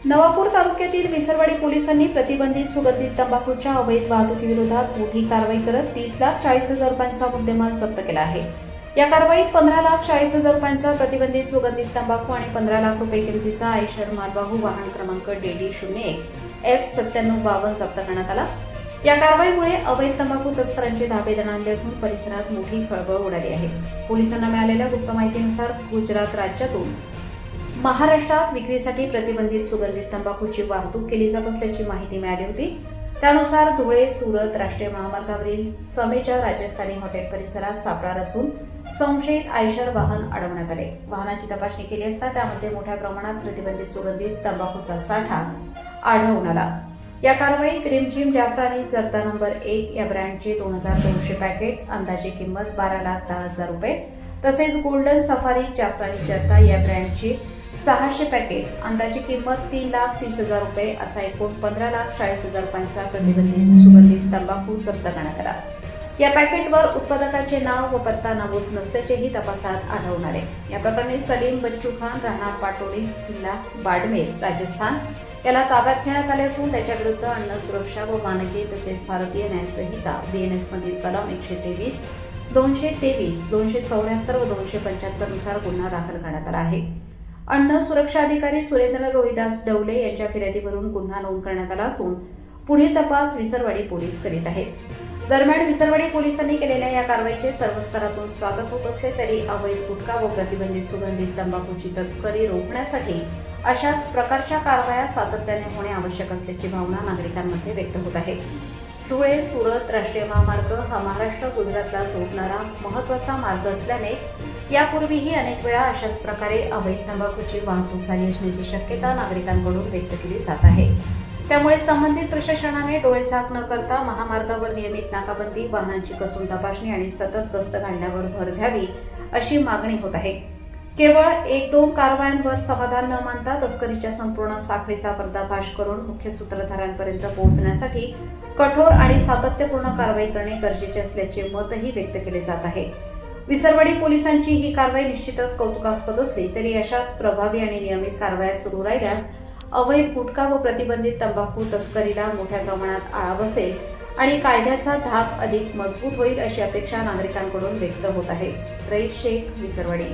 नवापूर तालुक्यातील विसरवाडी पोलिसांनी प्रतिबंधित सुगंधित तंबाखूच्या अवैध वाहतुकीविरोधात मोठी कारवाई करत 30,40,000 रुपयांचा मुद्देमाल जप्त केला आहे। या कारवाईत 15,40,000 रुपयांचा प्रतिबंधित सुगंधित तंबाखू आणि 15 लाख रुपये किमतीचा आयशर मालवाहू वाहन क्रमांक DD01F9752 जप्त करण्यात आला। या कारवाईमुळे अवैध तंबाखू तस्करांचे धाबे दणाणले असून परिसरात मोठी खळबळ उडाली आहे। पोलिसांना मिळालेल्या गुप्त माहितीनुसार गुजरात राज्यातून महाराष्ट्रात विक्रीसाठी प्रतिबंधित सुगंधित तंबाखूची वाहतूक केली जात असल्याची माहिती मिळाली होती। त्यानुसार धुळे सुरत राष्ट्रीय महामार्गावरील समेच्या राजस्थानी हॉटेल परिसरात सापळा रचून संशयित आयशर वाहन अडवण्यात आले। वाहनाची तपासणी केली असता त्यामध्ये मोठ्या प्रमाणात प्रतिबंधित सुगंधित तंबाखूचा साठा आढळून आला। या कारवाईत रिमझिम जाफरानी जर्दा नंबर 1 या ब्रँडचे 2200 पॅकेट, अंदाजे किंमत 12,10,000 रुपये, तसेच गोल्डन सफारी जाफरानी जर्दा या ब्रँडची 600 पॅकेट, अंदाजे किंमत 3,30,000 रुपये असा एकूण 15,40,000 रुपयांचा प्रतिबंधित सुगंधित तंबाखू जप्त करण्यात आला। या पॅकेटवर उत्पादकाचे नाव व पत्ता नमूद नसल्याचेही तपासात आढळून आले। या प्रकरणी सलीम बच्चू खान राहणार पाटोली, जिल्हा बाडमेर, राजस्थान याला ताब्यात घेण्यात आले असून त्याच्या विरुद्ध अन्न सुरक्षा व मानके तसेच भारतीय न्याय संहिता BNS मधील कलम 123, 223, 274 व 275 नुसार गुन्हा दाखल करण्यात आला आहे। अन्न सुरक्षा अधिकारी सुरेंद्र रोहिदास डवले यांच्या फिर्यादीवरून गुन्हा नोंद करण्यात आला असून पुढील तपास विसरवाडी पोलीस करीत आहेत। दरम्यान विसरवाडी पोलिसांनी केलेल्या या कारवाईचे सर्व स्तरातून स्वागत होत असले तरी अवैध गुटखा व प्रतिबंधित सुगंधित तंबाखूची तस्करी रोखण्यासाठी अशाच प्रकारच्या कारवाया सातत्याने होणे आवश्यक असल्याची भावना नागरिकांमध्ये व्यक्त होत आहे। धुळे सुरत राष्ट्रीय महामार्ग हा महाराष्ट्र गुजरातला जोडणारा महत्त्वाचा मार्ग असल्याने यापूर्वीही अनेक वेळा अशाच प्रकारे अवैध तंबाखूची वाहतूक झाली असण्याची शक्यता नागरिकांकडून व्यक्त केली जात आहे। त्यामुळे संबंधित प्रशासनाने डोळेझाक न करता महामार्गावर नियमित नाकाबंदी, वाहनांची कसून तपासणी आणि सतत गस्त घालण्यावर भर द्यावी अशी मागणी होत आहे। केवळ 1-2 कारवायांवर समाधान न मानता तस्करीच्या संपूर्ण साखळीचा पर्दाफाश करून मुख्य सूत्रधारांपर्यंत पोहोचण्यासाठी कठोर आणि सातत्यपूर्ण कारवाई करणे गरजेचे असल्याचे मतही व्यक्त केले जात आहे। विसरवाडी पोलिसांची ही कारवाई निश्चितच कौतुकास्पद असली तरी अशाच प्रभावी आणि नियमित कारवाया सुरू राहिल्यास अवैध गुटखा व प्रतिबंधित तंबाखू तस्करीला मोठ्या प्रमाणात आळा बसेल आणि कायद्याचा धाक अधिक मजबूत होईल अशी अपेक्षा नागरिकांकडून व्यक्त होत आहे। रईस शेख, विसरवाडी।